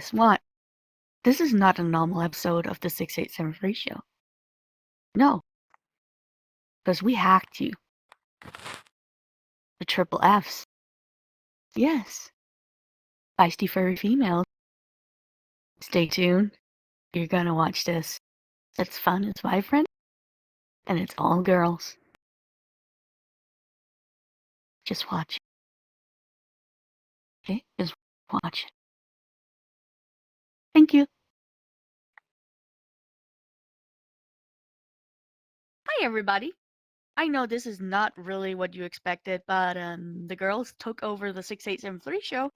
guess what? This is not a normal episode of the 687 Ratio. No. Because we hacked you. The Triple Fs. Yes. Feisty Furry Female. Stay tuned. You're gonna watch this. It's fun, it's vibrant, and it's all girls. Just watch. Okay? Just watch. Thank you. Hi, everybody. I know this is not really what you expected, but the girls took over the 6873 show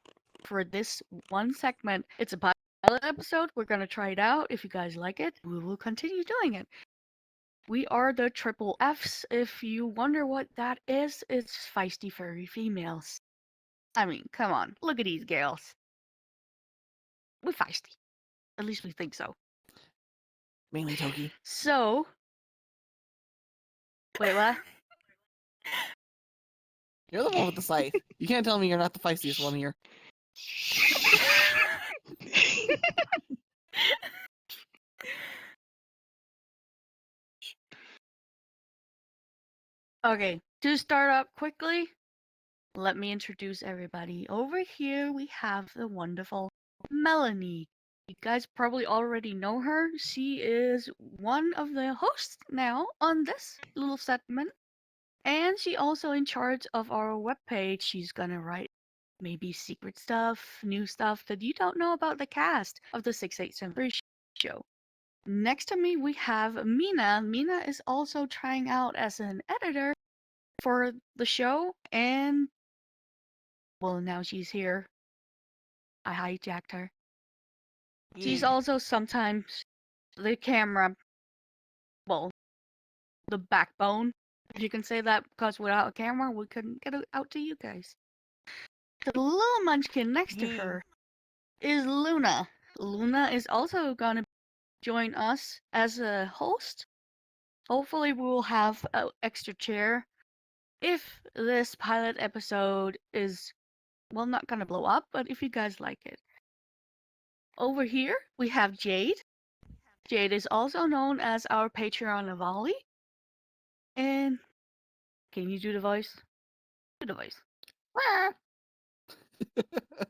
for this one segment. It's a pilot episode. We're going to try it out. If you guys like it, we will continue doing it. We are the Triple Fs. If you wonder what that is, it's Feisty Furry Females. I mean, come on. Look at these girls. We're feisty. At least we think so. Mainly Toki. So... Wait, what? You're the one with the scythe. You can't tell me you're not the feistiest one here. Okay, to start up quickly, let me introduce everybody. Over here, we have the wonderful Melanie. You guys probably already know her. She is one of the hosts now on this little segment. And she also in charge of our webpage. She's gonna write maybe secret stuff, new stuff that you don't know about the cast of the 687 show. Next to me, we have Mina. Mina is also trying out as an editor for the show, and well, now she's here. I hijacked her. She's also sometimes the camera, well, the backbone, if you can say that, because without a camera, we couldn't get it out to you guys. The little munchkin next to her is Luna. Luna is also gonna join us as a host. Hopefully, we will have an extra chair if this pilot episode is, well, not gonna blow up, but if you guys like it. Over here, we have Jade. Jade is also known as our Patreon of Ollie. And can you do the voice? Do the voice.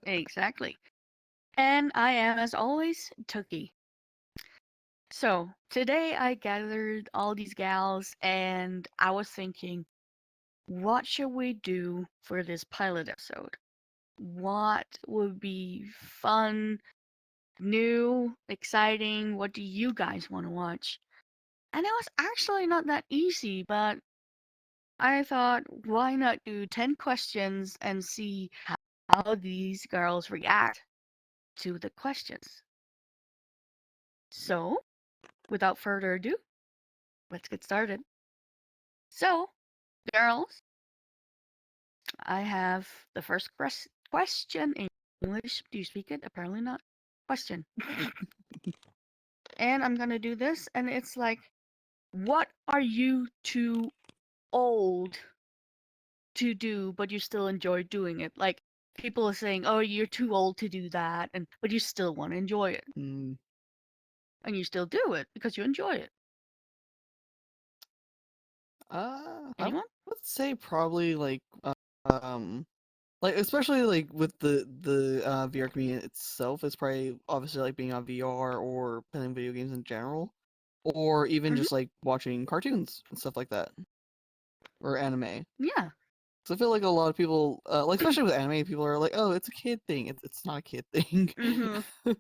Exactly. And I am, as always, Tookie. So, today I gathered all these gals and I was thinking, what should we do for this pilot episode? What would be fun, new, exciting? What do you guys want to watch? And it was actually not that easy, but I thought, why not do 10 questions and see how these girls react to the questions? So, without further ado, let's get started. So, girls, I have the first question in English. Do you speak it? Apparently not. Question. And I'm gonna do this, and it's like, what are you too old to do, but you still enjoy doing it? Like, people are saying, oh, you're too old to do that, but you still want to enjoy it. And you still do it because you enjoy it. Anyone? I would say probably like especially like with the VR community itself, it's probably obviously like being on VR or playing video games in general, or even just like watching cartoons and stuff like that, or anime. Yeah. So I feel like a lot of people, like especially with anime, people are like, "Oh, it's a kid thing." It's not a kid thing.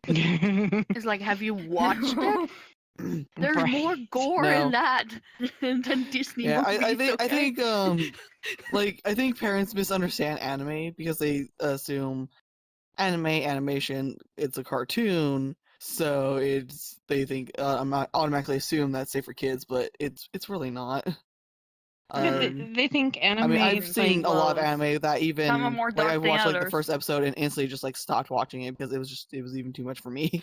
It's like, have you watched it? There's more gore in that than Disney Yeah, movies. I think parents misunderstand anime because they assume animation, it's a cartoon, so they think automatically assume that's safe for kids, but it's really not. They think anime. I mean, I've seen a lot of anime that even some are more dark I watched than like the others. first episode and instantly just like stopped watching it because it was even too much for me.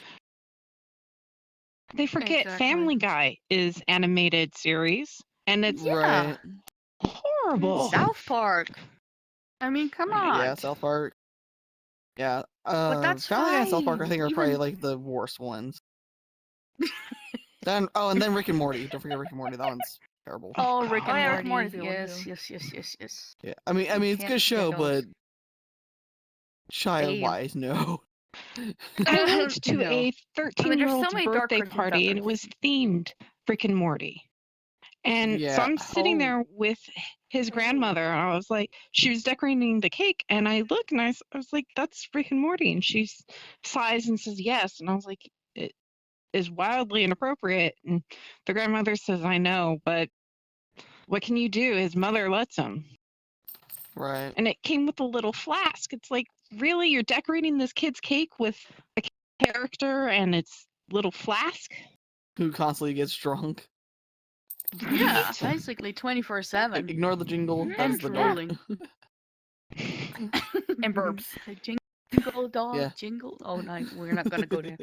They forget Family Guy is animated series, and it's right. horrible. South Park. I mean, come on. Yeah, South Park. Yeah. But that's Family Guy and South Park, I fine. think, are probably Even like the worst ones. Then and then Rick and Morty. Don't forget Rick and Morty. That one's terrible. oh, Rick and Oh, yeah, Rick Morty. and Morty's a good one, Yes, too. yes. Yeah. I mean, You it's a can't good show, forget but those. child-wise, no. I went to No. a there's 13-year-old's so many dark birthday cartoons out party, there. and it was themed Rick and Morty. And so Yeah. I'm sitting Oh. there with his grandmother, and I was like, she was decorating the cake, and I looked, and I was like, that's Rick and Morty. And she sighs and says yes. And I was like, it is wildly inappropriate. And the grandmother says, I know, but what can you do? His mother lets him. Right. And it came with a little flask. It's like, really? You're decorating this kid's cake with a character and its little flask? Who constantly gets drunk. Yeah, Right? basically 24/7. Ignore the jingle. That And is the dog. drooling. And burps. The jingle dog, Yeah. jingle. Oh, no, we're not gonna go there.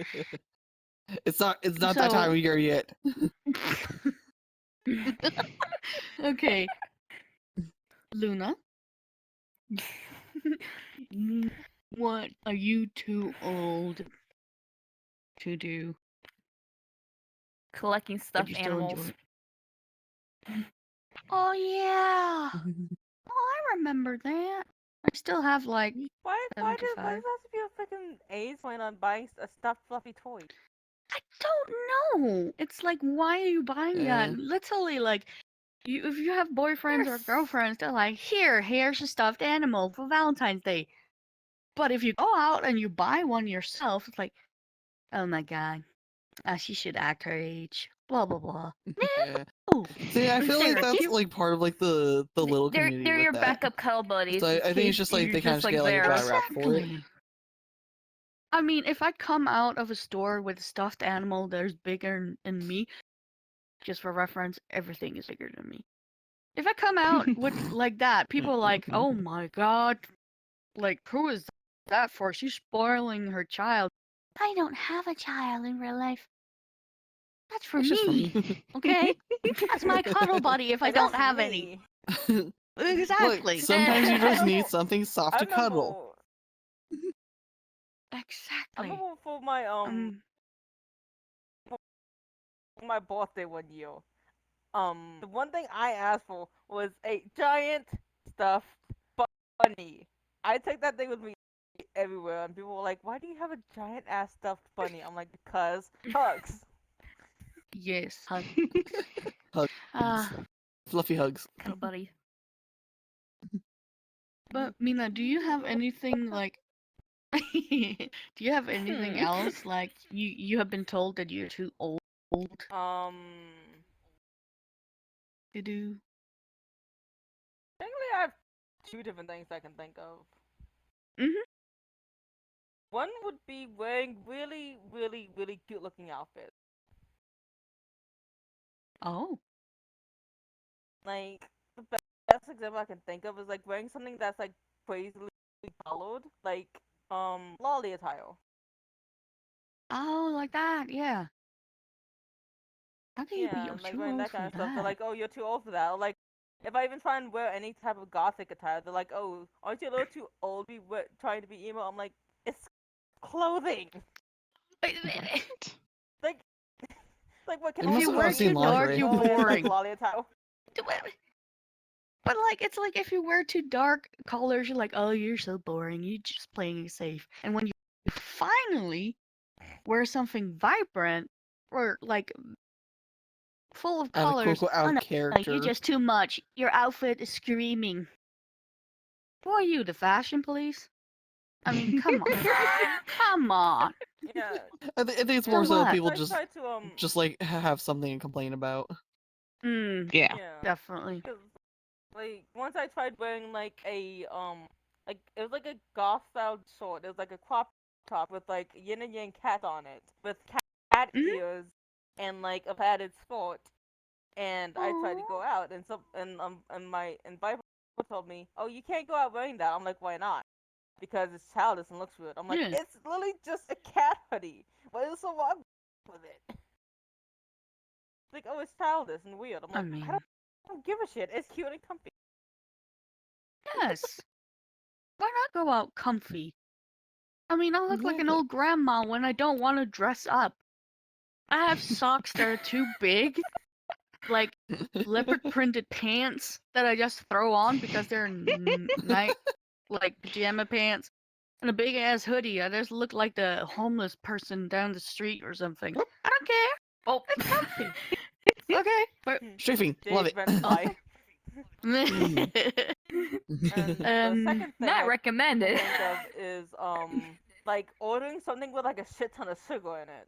It's not that So- time of year yet. Okay. Luna. What are you too old to do? Collecting but stuffed you still animals. enjoy it? Oh yeah. Oh, I remember that. I still have like Why does it 75. have to be a freaking age point on buying a stuffed fluffy toy? I don't know. It's like, why are you buying that? Yeah. Literally, like, if you have boyfriends or Yes. girlfriends, they're like, here's a stuffed animal for Valentine's Day. But if you go out and you buy one yourself, it's like, oh my god, she should act her age. Blah blah blah. Yeah. No. See, I feel like Sarah, that's you- like part of like the little community They're with your that. backup cuddle buddies. So in I think case it's just like you're they kind of just get like a there. bad rap for it. Exactly. I mean, if I come out of a store with a stuffed animal that's bigger than me, just for reference, everything is bigger than me. If I come out with like that, people are like, oh my god, like, who is that for? She's spoiling her child. I don't have a child in real life. That's for It's just for me, me. okay? That's my cuddle buddy if I Like, don't that's have any. me. Exactly. Look, sometimes you just need remember- something soft I to remember, cuddle. I Exactly. remember for my birthday one year. The one thing I asked for was a giant stuffed bunny. I take that thing with me everywhere, and people were like, "Why do you have a giant ass stuffed bunny?" I'm like, "Because hugs." Yes. Hugs. Hugs. Fluffy hugs. Cuddle buddy. But Mina, do you have anything like? Do you have anything else like you have been told that you're too old to do? Technically, I have two different things I can think of. Mhm. One would be wearing really, really, really cute-looking outfits. Oh. Like the best example I can think of is like wearing something that's like crazily colored, like lolly attire. Oh, like that. Yeah. How can you be Yeah, and like too wearing old that for kind of stuff. They're that? like, "Oh, you're too old for that." Or like, if I even try and wear any type of gothic attire, they're like, "Oh, aren't you a little too old to be trying to be emo?" I'm like, "It's clothing." Wait a minute. Like, like what can It must you have wear obviously too dark, lingerie. you're Oh, yeah, boring. like lolly attire. But like, it's like if you wear too dark colors, you're like, oh, you're so boring. You're just playing it safe. And when you finally wear something vibrant or like full of Out of colors, quote, out oh of no, character. you're just too much. Your outfit is screaming. Who are you, the fashion police? I mean, come on, come on. Yeah. I think it's So more so what? people I just try to like have something to complain about. Yeah. Definitely. 'Cause, like once I tried wearing like a like it was like a goth style short. It was like a crop top with like yin and yang cat on it, with cat Mhm. ears and like a padded skirt. And I tried to go out, and my Viper told me, "Oh, you can't go out wearing that." I'm like, "Why not?" Because it's childish and looks weird. I'm like, Yeah. "It's literally just a cat hoodie. What is so wrong with it?" Like, "Oh, it's childish and weird." I'm I like, mean, I don't give a shit. It's cute and comfy. yes. Why not go out comfy? I mean, I look like an Exactly. old grandma when I don't want to dress up. I have socks that are too big, like leopard printed pants that I just throw on because they're night like pajama pants, and a big ass hoodie. I just look like the homeless person down the street or something. I don't care. Oh, It's comfy. Okay, but Strafing, love Jade it. red flag. Mm. And the second thing Not I recommended. think of is like ordering something with like a shit ton of sugar in it.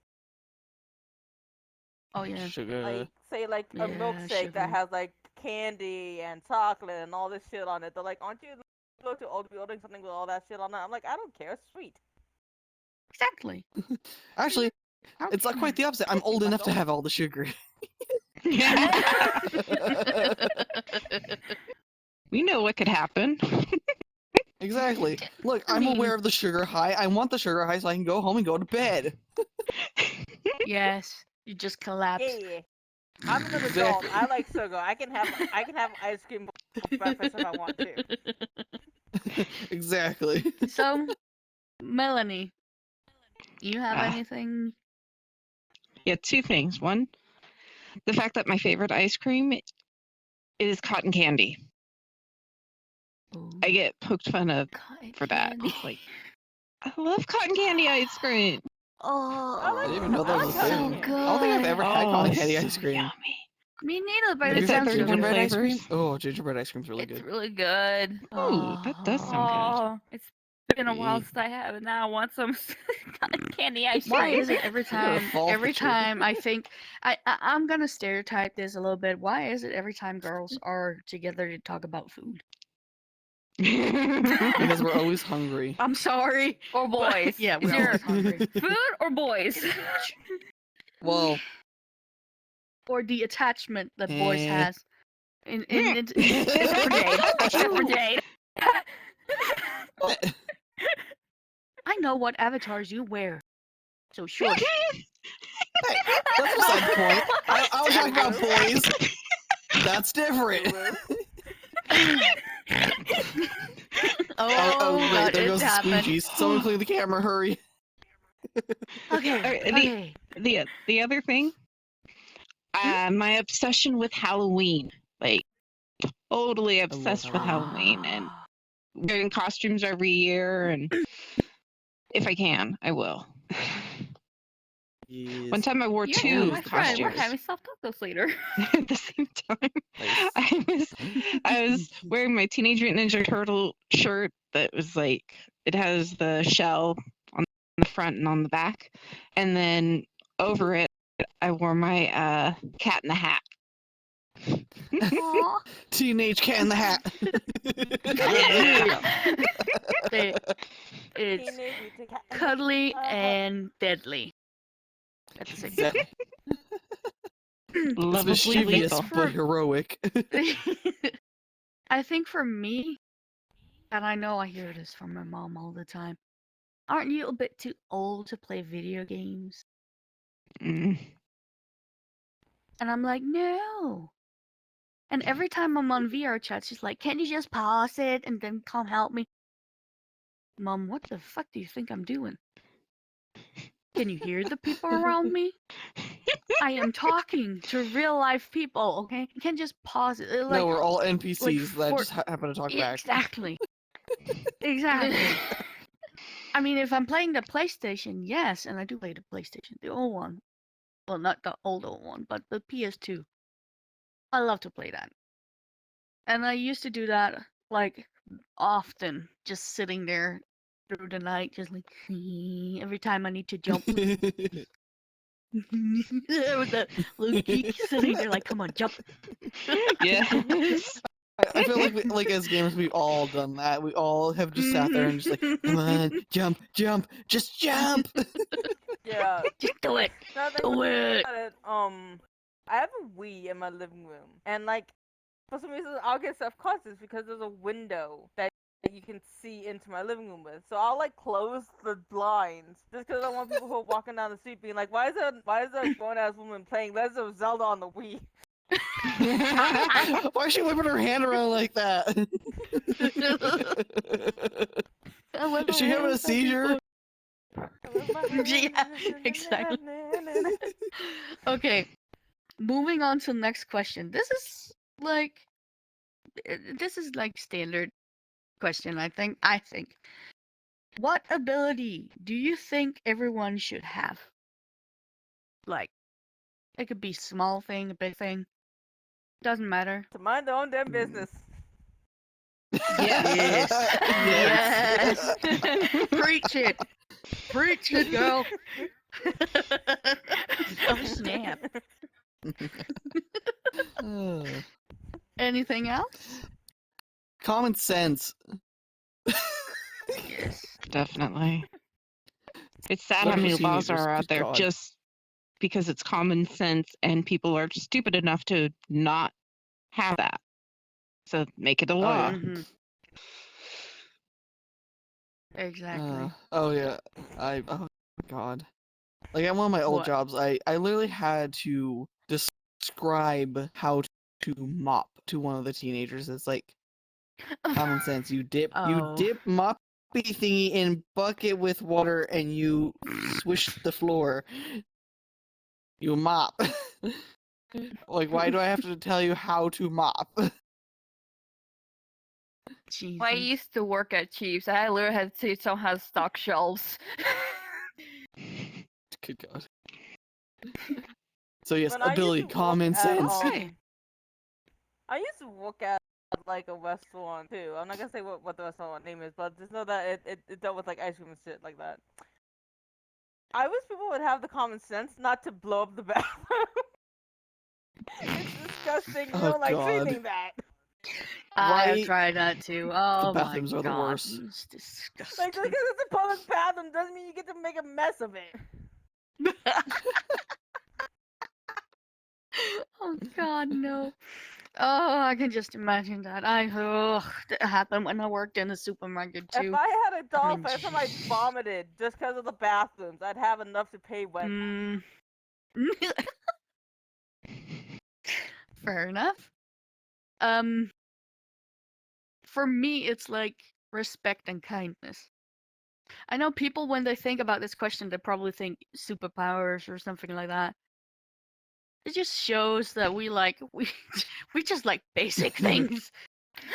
oh yeah. Sugar. Like say like a Yeah, milkshake that sugar. has like candy and chocolate and all this shit on it. They're like, aren't you a little too old to be ordering something with all that shit on it? I'm like, I don't care, it's sweet. Exactly. Actually, it's like quite the opposite. I'm old enough to have all the sugar. We know what could happen. Exactly. Look, I I'm mean- aware of the sugar high. I want the sugar high so I can go home and go to bed. Yes, you just collapse. Yeah. I'm an adult. I like sugar. I can have ice cream for breakfast if I want to. Exactly. So, Melanie, you have Ah. anything? Yeah, two things. One, the fact that my favorite ice cream is cotton candy. I get poked fun of for that. Like, I love cotton candy ice cream. Oh, I I like didn't even know that was a so thing. good. I don't think I've ever had Oh, cotton it's candy so ice cream. yummy. Me neither, but Have it you Is that had sounds thirty-one gingerbread good. ice cream? flavors? Oh, gingerbread ice cream's really It's good. really good. Ooh, that does sound good. Oh, it's been a while Yeah. since I have it. Now I want some cotton candy ice Why cream. is it every gotta time? fall Every for sure. time I think I'm gonna stereotype this a little bit. Why is it every time girls are together to talk about food? Because we're always hungry. I'm sorry. Or boys? Yeah, Is we're your always hungry. food or boys? Well, Or the attachment that boys Eh. has. In Except for Jade. Except for Jade. I know what avatars you wear. So sure. Hey, that's beside the point. I was talking about boys. That's different. Oh, right, God, there it's goes the happened. squeegees. Someone clean the camera, hurry. Okay, Alright, okay. the other thing, my obsession with Halloween. Like, totally obsessed with Halloween and wearing costumes every year, and if I can, I will. One time I wore You're two my friend. We're costumes having soft tacos later. at the same time. I was wearing my Teenage Mutant Ninja Turtle shirt that was like, it has the shell on the front and on the back, and then over it I wore my Cat in the Hat. Aw. Teenage Cat in the Hat. It's Teenage Mutant Cat- cuddly and deadly at the same time. Exactly. It's Lovably mischievous lethal. but heroic. I think for me, and I know I hear this from my mom all the time, aren't you a bit too old to play video games? Mm. And I'm like, no. And every time I'm on VR chat, she's like, can you just pause it and then come help me? Mom, what the fuck do you think I'm doing? Can you hear the people around me? I am talking to real life people, okay? You can't just pause it. Like, No, we're all NPCs that for- just happen to talk back. exactly. Exactly. I mean, if I'm playing the PlayStation, yes, and I do play the PlayStation, the old one. Well, not the old one, but the PS2. I love to play that. And I used to do that, like, often, just sitting there through the night, just like, every time I need to jump. With the little geek sitting there, like, come on, jump. Yes. I feel like as gamers, we've all done that. We all have just sat there and just like, come on, jump, jump, just jump. Yeah. Just do it. Now that I Do think it. about it, I have a Wii in my living room, and like, for some reason, I'll get self-conscious because there's a window that you can see into my living room with. So I'll like close the blinds just because I want people who are walking down the street being like, why is a grown-ass woman playing Legend of Zelda on the Wii? Why is she whipping her hand around like that? Is she having a seizure? Yeah, exactly. Okay, moving on to the next question. This is like standard question, I think. What ability do you think everyone should have? Like, it could be small thing, a big thing. Doesn't matter. To mind their own damn business. Yes. Yes. Preach it. Preach it, girl. Oh snap! Uh, Anything else? Common sense. Yes. Definitely. It's sad Especially how many for laws teenagers, are out good there God. just because it's common sense and people are stupid enough to not have that. So make it a Oh, law. yeah. Mhm. Exactly. Oh yeah. Oh God. Like at one of my old What? jobs, I literally had to describe how to mop to one of the teenagers. It's like common sense. You dip Oh. moppy thingy in bucket with water and you swish the floor. You mop. Like, why do I have to tell you how to mop? Jesus. When I used to work at Chiefs, I literally had to teach them how to stock shelves. Good God. So yes, When I used ability, to work common at, sense. Okay. I used to work at like a restaurant too. I'm not gonna say what the restaurant name is, but just know that it dealt with like ice cream and shit like that. I wish people would have the common sense not to blow up the bathroom. It's disgusting. You Oh, don't like God. cleaning that. I have Right? tried that too. The Oh my bathrooms are the god. worst. It's disgusting. Like just because it's a public bathroom doesn't mean you get to make a mess of it. Oh god, no. Oh, I can just imagine that. That happened when I worked in a supermarket If too. I had a dog, mean, every time I jeez. vomited just because of the bathrooms, I'd have enough to pay rent. Mm. Fair enough. For me, it's like respect and kindness. I know people when they think about this question, they probably think superpowers or something like that. It just shows that we just like basic things.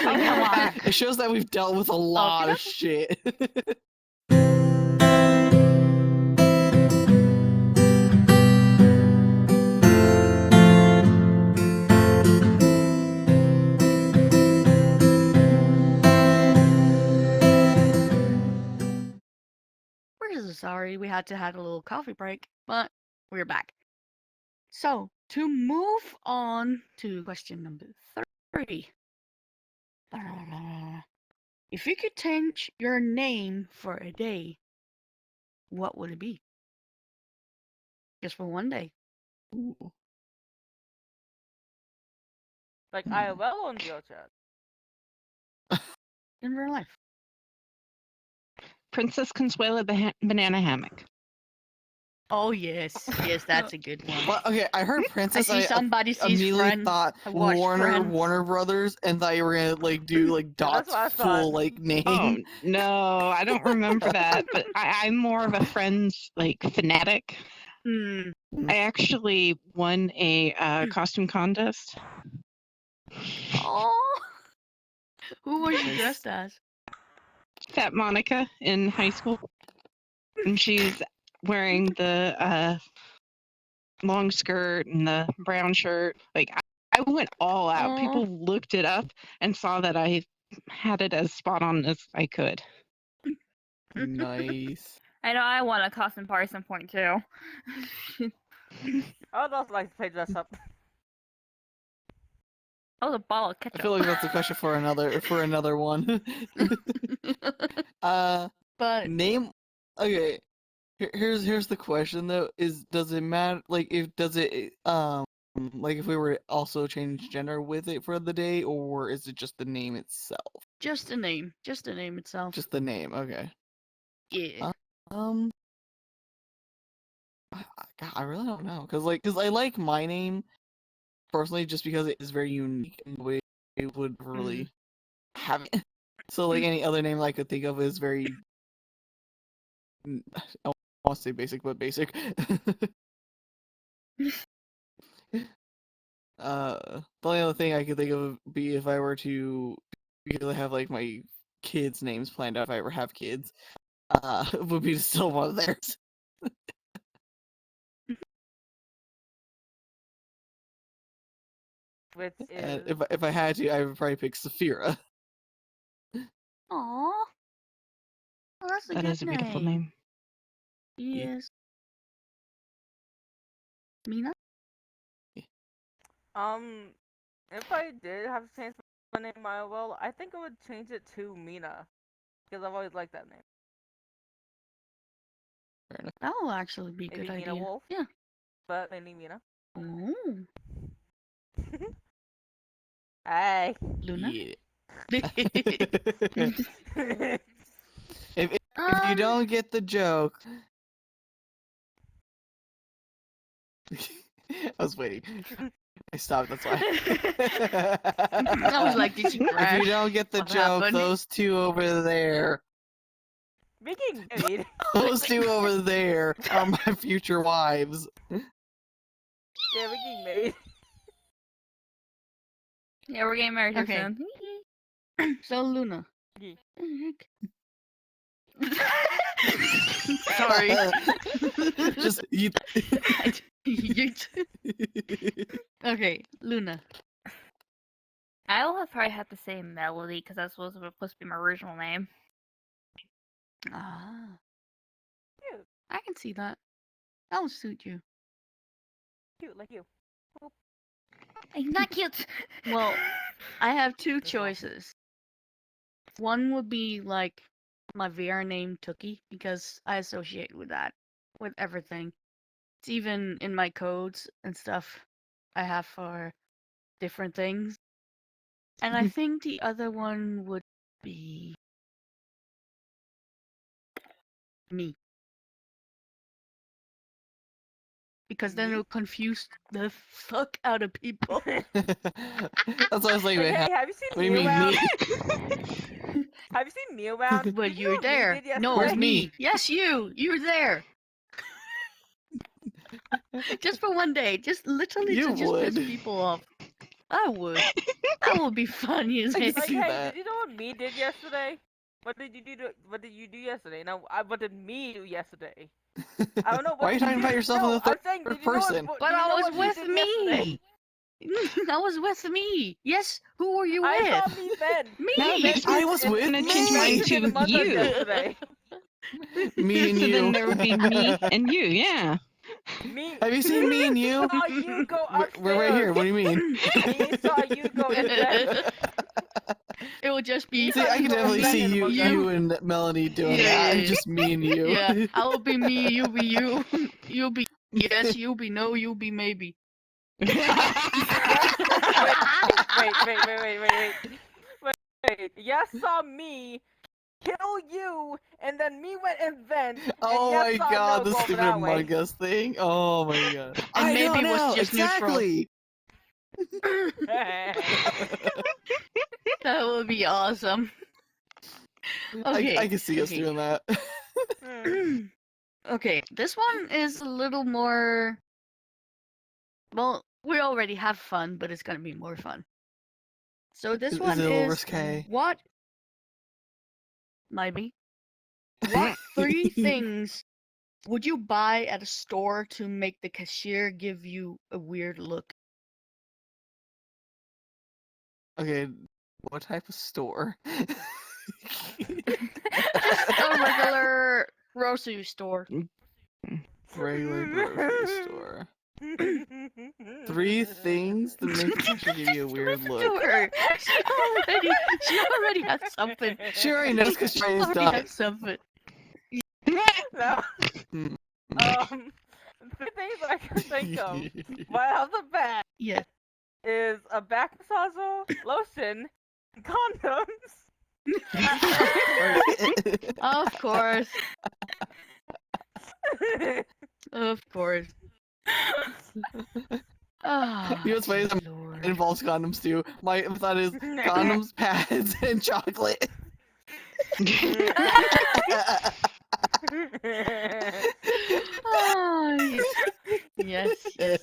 Oh, come on. It shows that we've dealt with a lot of shit. We're so sorry we had to have a little coffee break, but we're back. So, to move on to question number 3. If you could change your name for a day, what would it be? Just for one day. Ooh. Like Hmm. IRL on VR chat. In real life. Princess Consuela Banana Hammock. Oh yes, yes, that's a good one. Well, okay, I heard I Princess. see somebody sees immediately Friends. thought I watched Friends. Warner Brothers, and thought you were gonna like do like Yeah, that's Dot's what I full thought. like name. Oh no, I don't remember that. But I'm more of a Friends like fanatic. Hmm. I actually won a costume contest. Oh, who was you Nice. dressed as? Fat Monica in high school, and she's wearing the long skirt and the brown shirt. Like I went all out. Aw. People looked it up and saw that I had it as spot on as I could. Nice. I know I want a costume party at some point too. I would also like to play dress up. Oh, the ball of I ketchup. feel like that's a question for another one. But Name. Okay. Here's the question though: does it matter? Like, like if we were to also change gender with it for the day, or is it just the name itself? just the name itself. Just the name. Okay. Yeah. Um. God, I really don't know, cause I like my name personally, just because it is very unique in the way it would really have it. So like any other name I could think of is very want to say basic, but basic. The only other thing I could think of would be if I were to, because I have like my kids' names planned out if I ever have kids, would be to steal one of theirs. Which And is if I had to, I would probably pick Saphira. Aw. Well, that's a That good is a beautiful name. Yes. Mina? if I did have to change my name, I think I would change it to Mina because I've always liked that name. That will actually be a Maybe good Mina idea. Wolf. Yeah. But mainly Mina. Oh. Hey. Luna? Yeah. Um, If you don't get the joke, I was waiting. I stopped. That's why. I was like, did you if crash? you don't get the What joke, happened? those two over there, We getting married. those two over there are my future wives. Yeah, we getting married. Yeah, we're getting married here Okay. soon. So, Luna. Yeah. Sorry. Just you. Okay, Luna. I will have probably have to say Melody because that's supposed to be my original name. Ah. Cute. I can see that. That will suit you. Cute like you. I'm not cute. Well, I have two That's awesome. choices. One would be like my VR name Tookie because I associate with that, with everything. It's even in my codes and stuff I have for different things. And I think the other one would be me. Because then Me? it'll confuse the fuck out of people. That's what I was like. Hey, Wait, have you seen what do you me mean around? me? Have you seen me around? But Did you were know what me there. did No, Where's it's yesterday? me. Yes, you. You were there. Just for one day. Just literally You to just piss would. people off. I would. That would be funny as I hell. can Like, see hey, that. did you know what me did yesterday? What did you do? What did you do yesterday? No, what did me do yesterday? I don't know. Why are you talking about yourself in the I'm saying, third did you know person? what? But Do you I know was what me with did yesterday? me. I was with me. Yes, who were you I saw with? me then. Me. No, because I was I'm with gonna me. change mine Mexican to mother you. yesterday. Me and So you. then there would be me and you, yeah. Me. Have you seen me and you? Saw you go upstairs. We're right here. What do you mean? Me saw you go to bed. It would just be See, I can definitely see you and Melanie doing that. Yeah. Just me and you. Yeah, I will be me, you be you. You'll be yes, you'll be no, you'll be maybe. Wait. Yes, saw me kill you, and then me went and vent. Oh and my yes, saw god, no the go stupid that way. Among Us thing. Oh my god. And I maybe don't it was know. just neutral. Exactly. That would be awesome. Okay. I can see us okay. doing that. Okay, this one is a little more. Well, we already have fun, but it's gonna be more fun. So this Is one it a little is risque? what? Maybe. What 3 things would you buy at a store to make the cashier give you a weird look? Okay, what type of store? Just a regular grocery store. Regular grocery store. 3 things that make the cashier give you a weird Listen look. to her. She already has something. She already knows because she She is already done. has something. No. Hmm. The things I can think of right off the bat Yeah. is a back massager, lotion, condoms. Of course. Of course. Ah, You know what's funny is Lord. It involves condoms too. My thought is condoms, pads, and chocolate. Oh, yes, yes.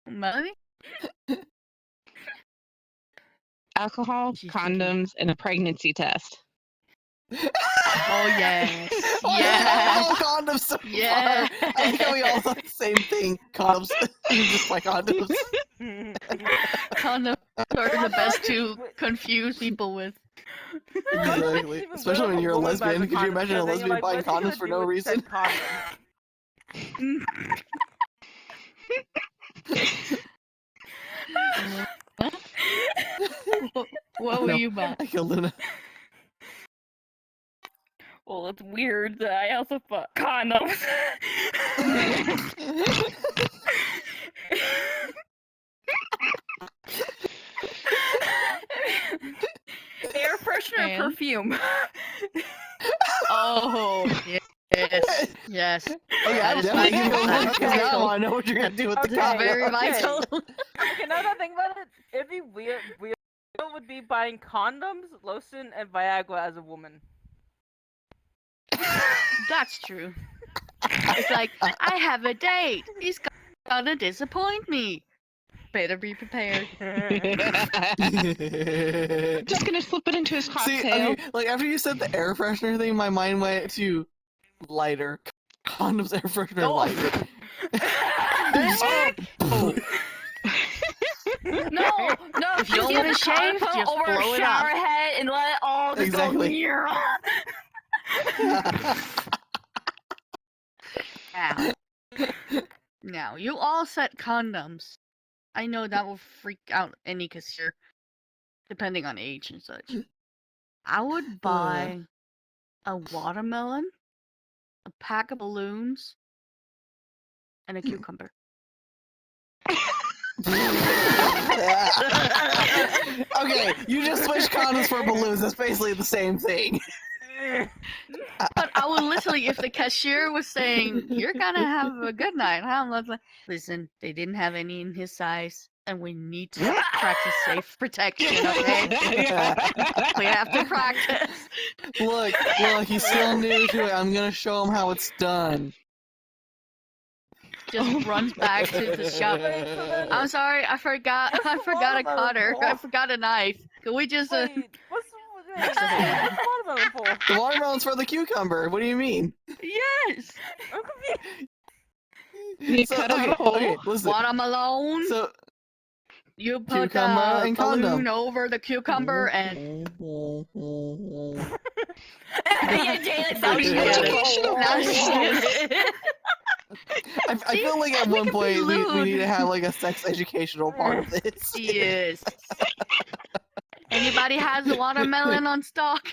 Melanie? Alcohol, She's thinking. condoms, and a pregnancy test. Oh, yes. Why Yes. all condoms so Yeah. far? I think we all thought the same thing. Condoms. Just like condoms. Condoms are the best to confuse people with. Exactly. Even Especially better when if you're a woman buys lesbian. Could you condom, imagine a because then you're lesbian like, buying what's she gonna condoms for do no with reason? said condom? What will No, you buy? I killed Luna. Well, it's weird that I also bought condoms. Air freshener And? perfume. Oh, yes. Yes. Oh yeah, That I'm is definitely vital. gonna That look is because now I vital. want to know what you're gonna do with the This is very condom. vital. Okay, now that I think about it, it'd be weird. Weird would be buying condoms, lotion, and Viagra as a woman. That's true. It's like, I have a date. He's gonna disappoint me. Better be prepared. Just gonna slip it into his See, cocktail. okay, like after you said the air freshener thing, my mind went to lighter. Condoms, air freshener, Oh. lighter. Oh. No, If you just don't get wanna the shave, condom just over blow a it shower up. head and let it all just Exactly. go. Now, you all said condoms. I know that will freak out any cashier, depending on age and such. I would buy a watermelon, a pack of balloons, and a cucumber. Okay, you just switched condoms for balloons. That's basically the same thing. But I would literally, if the cashier was saying, "You're gonna have a good night," I'm like, "Listen, they didn't have any in his size, and we need to practice safe protection, okay? We have to practice." Look, he's still new to it. I'm gonna show him how it's done. Just runs back to the shop. I'm sorry, I forgot. What's I the forgot a watermelon cutter. for? I forgot a knife. Can we just? Wait, what's the watermelon for? The watermelon's for the cucumber. What do you mean? Yes. I'm confused. You cut out a hole. Okay, listen. Watermelon. So, You put cucumber the and balloon condom. over the cucumber and. Yeah, Jay, like, Now she get it. Educational Now she get it. I feel like at we one can be point we lewd. need to have like a sex educational part of this. Yes. Anybody has a watermelon on stock?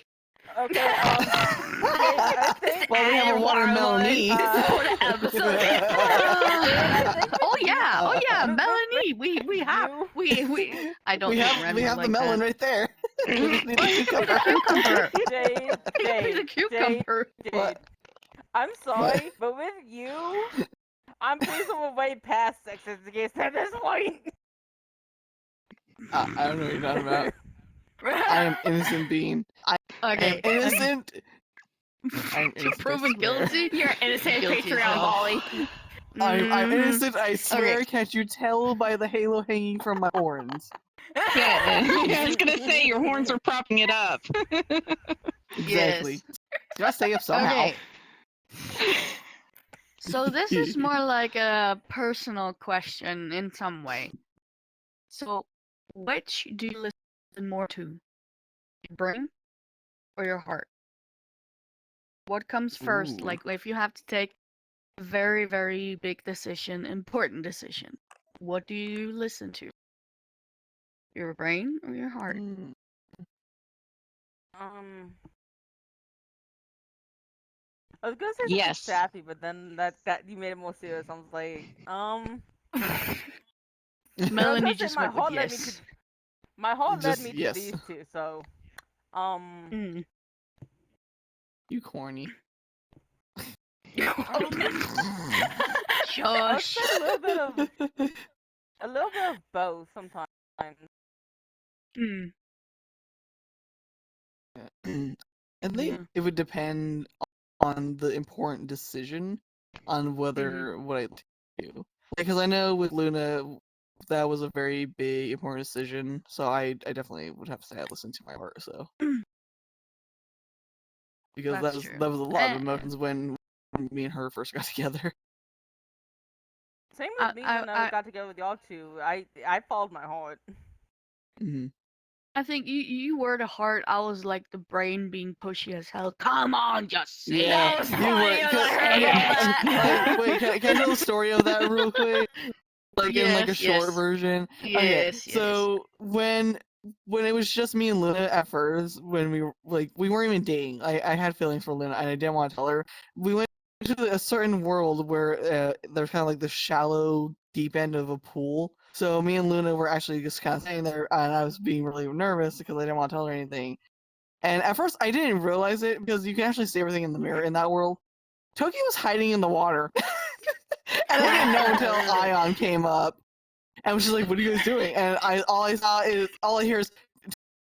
Okay, I think. Well, we have a watermelon. Oh yeah, Melanie. We have we. I don't. We have the melon right there. We just need the cucumber. Jade, The cucumber. Jade. I'm sorry, but with you, I'm pretty sure we're way past sex education at this point. I don't know what you're talking about. I am innocent being. I Okay. am innocent. I'm To innocent. proven I swear. Guilty? You're innocent Guilty as Patreon, hell. Molly. I'm innocent. I swear. Okay. Can't you tell by the halo hanging from my horns? Yeah, I was gonna say your horns are propping it up. Exactly. You gotta stay up somehow. Okay. So this is more like a personal question in some way. So, which do you listen more to? Your brain or your heart? What comes first? Ooh. Like if you have to take a very, very big decision, important decision, what do you listen to? Your brain or your heart? Mm. I was gonna say something Yes. sappy, but then that you made it more serious. I was like, Melanie say just my went with heart led me yes. to my heart led Just me to yes. these two. So, Mm. You corny. I would Shush. say a little bit of both sometimes. Mm. I think Yeah. it would depend on the important decision on whether what I do. Because I know with Luna, that was a very big important decision. So I definitely would have to say I listened to my heart. So because That's that true. was a lot of emotions when me and her first got together. Same I- with me I- when I I- got together with y'all two. I followed my heart. Hmm. I think you were the heart. I was like the brain being pushy as hell. Come on, just say Yeah, it. you were. Wait, can I tell the story of that real quick? Like in like a Yes, short yes. version. Okay, Yes, yes. so when it was just me and Luna at first, when we weren't even dating. I had feelings for Luna and I didn't want to tell her. We went to a certain world where there's kind of like the shallow deep end of a pool. So me and Luna were actually just kind of standing there, and I was being really nervous because I didn't want to tell her anything. And at first, I didn't realize it because you can actually see everything in the mirror in that world. Toki was hiding in the water, and I didn't know until Ion came up and was just like, "What are you guys doing?" And all I hear is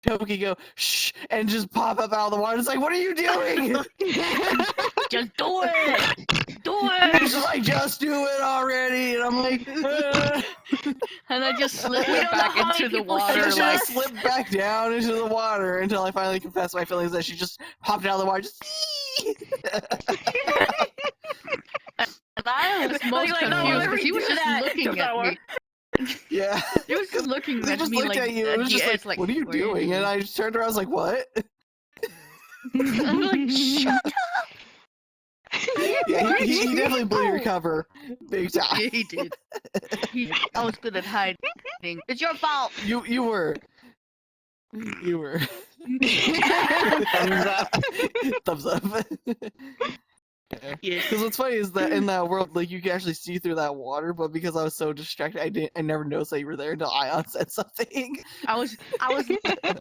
Toki go shh and just pop up out of the water. It's like, "What are you doing?" Just do it. Do He's it. like, "Just do it already," and I'm like, And I just slipped We don't know back how many into the people water. and then she Like, just slipped back down into the water until I finally confessed my feelings that she just popped out of the water. Just and I was most Like, no, confused why would because he we was do just that? looking Jump at out. me. yeah. He was just looking They at just me looked like at you. It at was the just edge, like, "What are you "What doing?" And I just turned around. I was like, "What?" I'm like, shut up. Yeah, he definitely blew your cover, big time. Yeah, he did. I was good at hiding. It's your fault. You were. You were. Thumbs up. Thumbs up. Yes. Because what's funny is that in that world, like you can actually see through that water, but because I was so distracted, I never noticed that you were there until Ion said something. I was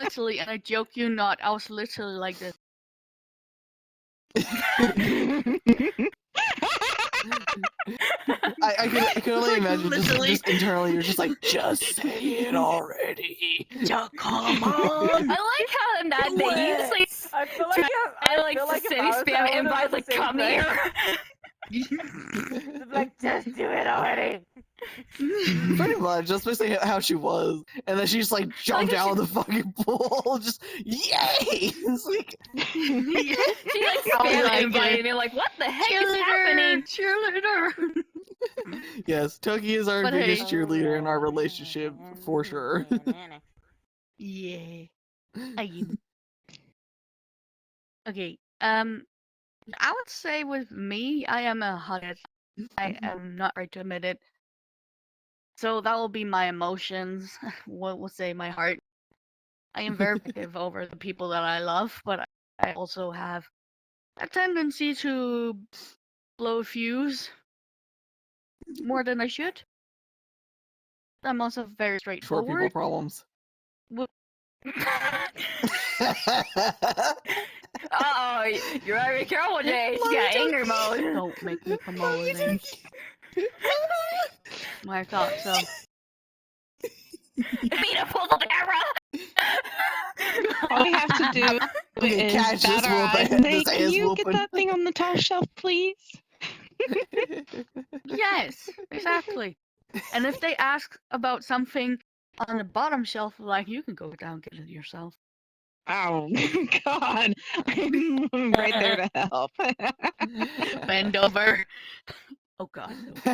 literally, and I joke you not, I was literally like this. I can only Like, imagine literally. just internally, you're just like, just say it already. Just come on. I like how in that Do day you it. just I feel like I I like feel like if city I was spam I would've invites done the like same come thing. here. Just like, just do it already. Pretty much, just basically how she was, and then she just like jumped out of the fucking pool, just yay! It's like, She like I was spam like, invited me like what the heck is cheerleader, happening? cheerleader. yes, Toki is our But biggest hey. cheerleader in our relationship for sure. Yeah. Okay. I would say with me, I am a hothead. I am not right to admit it. So that will be my emotions. What will say my heart. I am very protective over the people that I love, but I also have a tendency to blow a fuse more than I should. I'm also very Short people straightforward. problems. Oh, you're very careful, Jay. She got anger mode. Don't make me come over there. I thought so. Mina pulls up the camera. All we have to do Okay, is catch this bat our whooping, eyes and say, this "Can ass you get whooping." that thing on the top shelf, please?" Yes, exactly. And if they ask about something on the bottom shelf, like, you can go down and get it yourself. Oh God, I'm right there to help. Bend over. Oh God. No.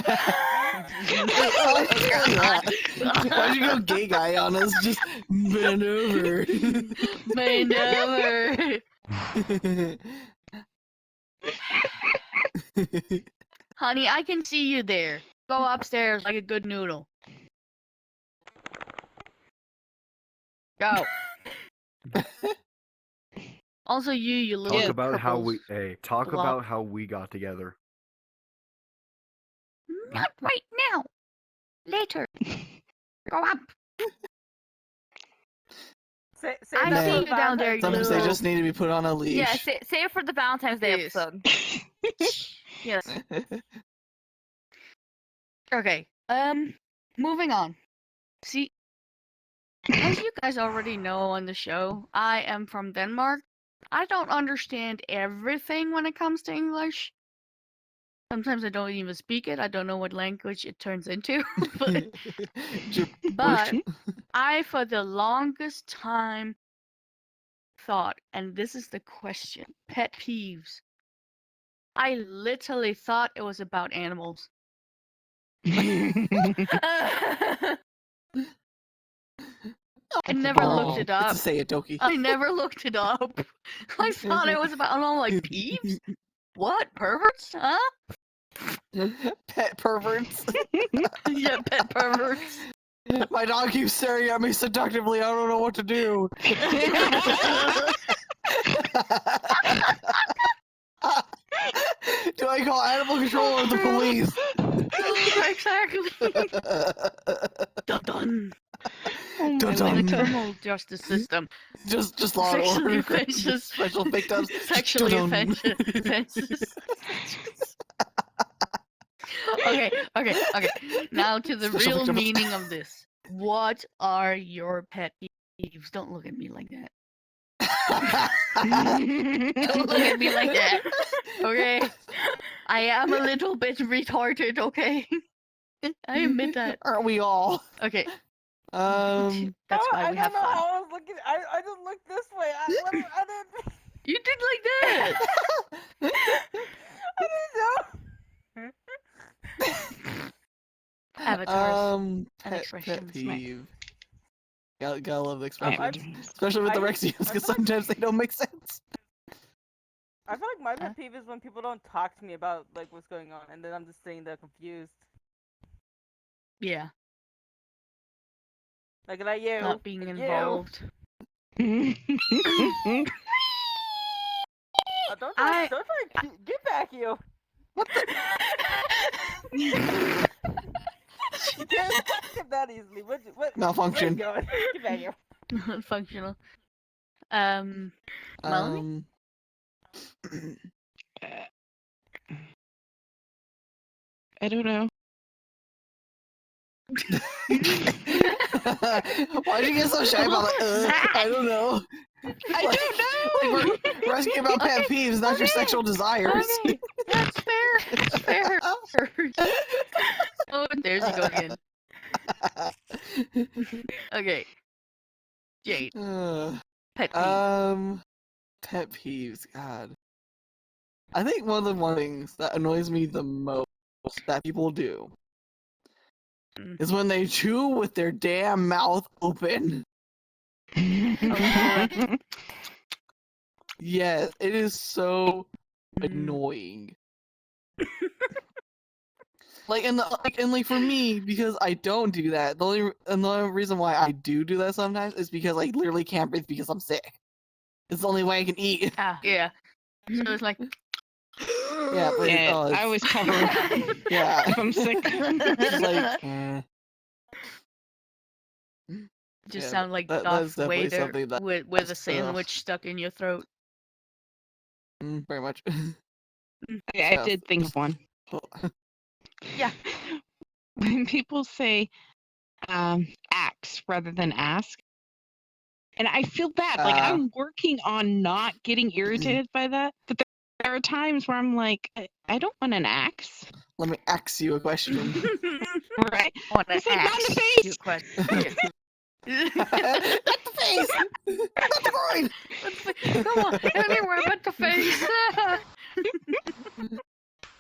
Why'd you go gay guy on us? Just bend over. Bend over. Honey, I can see you there. Go upstairs like a good noodle. Go. Also, you little Talk about how we cripples. talk Blob. about how we got together. Not right now. Later. Go up. Say I that see for you down there, you Sometimes they little. just need to be put on a leash. Yeah, save it for the Valentine's Day Yes. episode. Yes. Okay. Moving on. See, as you guys already know on the show, I am from Denmark, I don't understand everything when it comes to English. Sometimes I don't even speak it. I don't know what language it turns into. but but I, for the longest time, thought, and this is the question, pet peeves. I literally thought it was about animals. I never looked it up. It's a say it, Doki. I never looked it up. I thought it was about, and I'm like, peeves? What? Perverts? Huh? Pet perverts. Yeah, pet perverts. My dog keeps staring at me seductively. I don't know what to do. Do I call animal control or the police? Exactly. Dun dun. Dun The dun. criminal justice system. Just law and Sexually order. offenses. Special victims. Sexually Dun dun. offenses. Okay. Now to the Special real victims. meaning of this. What are your pet peeves? Don't look at me like that. Don't look at me like that. Okay? I am a little bit retarded, okay? I admit that. Aren't we all? Okay. Um. That's Oh, why we have I don't know fun. how I was looking. I didn't look this way. I didn't. You did like that. I didn't know. Avatars and Pet expressions. peeve. Gotta love the I- expressions, especially with the I- Rexiums, I because feel like- sometimes they don't make sense. I feel like my pet peeve is when people don't talk to me about like what's going on, and then I'm just sitting there confused. Yeah, Like you. not being like involved. You. Oh, don't try to get back, you. What the? You can't get that easily. What? Malfunction. Where you going? Get back here. Functional. Melanie? I don't know. Why do you get so shy about it? I don't know. I don't know. Like we're asking about pet peeves, not your sexual desires. Okay, that's fair. That's fair. Oh, there you go again. Okay. Jade, pet peeve. Pet peeves. God, I think one of the things that annoys me the most that people do is when they chew with their damn mouth open. Yes, it is so annoying. Like for me, because I don't do that. The only reason why I do that sometimes is because I literally can't breathe because I'm sick. It's the only way I can eat. Ah, yeah. So it's like, Yeah, but Yeah, I it's, always cover yeah. if I'm sick. It's like, just yeah, sound like that Darth is definitely Vader something that with a just, sandwich stuck in your throat. very much. I did think of one. Yeah. When people say axe rather than ask. And I feel bad. Like I'm working on not getting irritated by that. But there are times where I'm like, I don't want an axe. Let me ask you a question. Right? Want to It's like, not in the ask face! you a question. Not the face! Not the groin! Come on, anywhere but the face.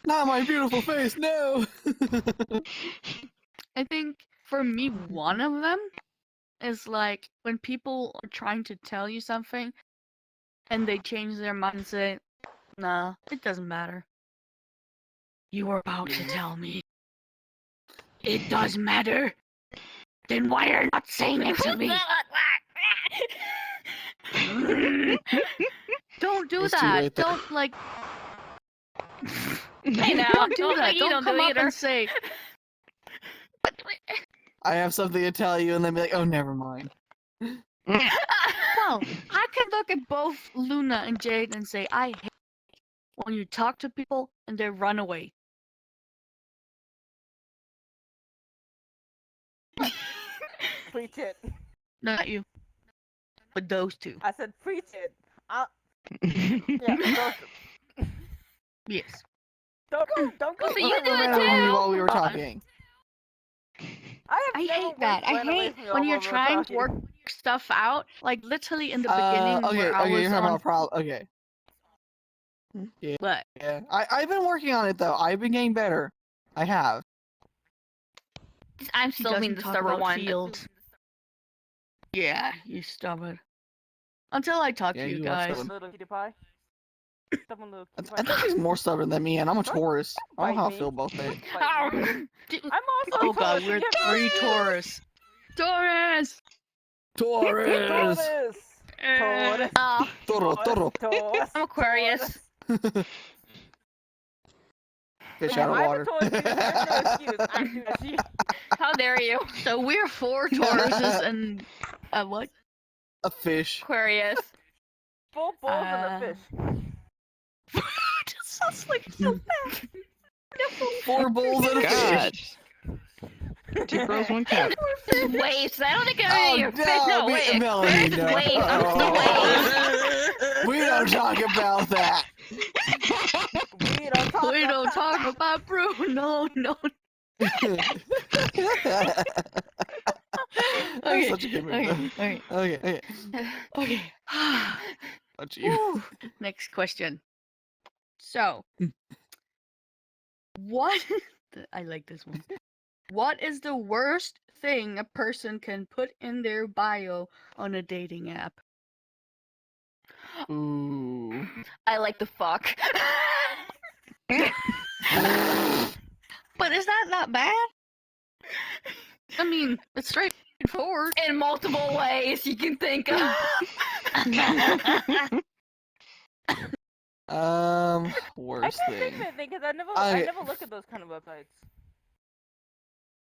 Not my beautiful face, no! I think for me, one of them is like when people are trying to tell you something and they change their mind and say, nah, it doesn't matter. You were about to tell me. It does matter. Then why are you not saying it to me? Don't do Those two that. right there. Don't like. I know. Don't do that. You Don't come do up either. and say. I have something to tell you, and then be like, oh, never mind. Well, I can look at both Luna and Jade and say I hate when you talk to people and they run away. Preach it. Not you, but those two. I said preach it. Yeah, Yes. don't go. So you What do it reminded me too? while we were talking. I never hate that. I ran away hate from you when all you're while we were trying to talking. work stuff out. Like literally in the beginning where I Okay, was you're talking on. about problem. Okay. Yeah, But yeah. I've been working on it though. I've been getting better. I have. I'm he still being doesn't the talk stubborn about one. fields. Yeah, you stubborn. Until I talk Yeah, to you you are guys. stubborn. Little cutie pie. Stubborn little cutie I pie. think he's more stubborn than me, and I'm a Don't Taurus. I don't know how I bite feel me. about that. Bite me. I'm also Oh a god, Taurus, we're you can't 3 bite me. Taurus. Taurus! Taurus. Taurus. Taurus. Oh, Toro. Taurus. I'm Aquarius. Fish If out of I'm water. a Taurus, there's no excuse. I'm too ashy. How dare you? So we're 4 Tauruses and what? A fish. Aquarius. 4 balls and a fish. That sounds like so bad. No. 4 bulls and a God. fish. 2 girls, 1 cup. Waves. I don't think I'm Oh your fish. no, No, wait. Melanie, Fish, no. wait. I'm the We don't talk about that. We don't talk We don't about talk about Bruno. No. That's such a good movie. Okay. Okay. Okay. Not you. Whew. Next question. So, what? I like this one. What is the worst thing a person can put in their bio on a dating app? Ooh. I like the fuck. But is that not bad? I mean, it's straightforward. In multiple ways you can think of. Worst I can't thing. think of anything because I I- never look at those kind of websites.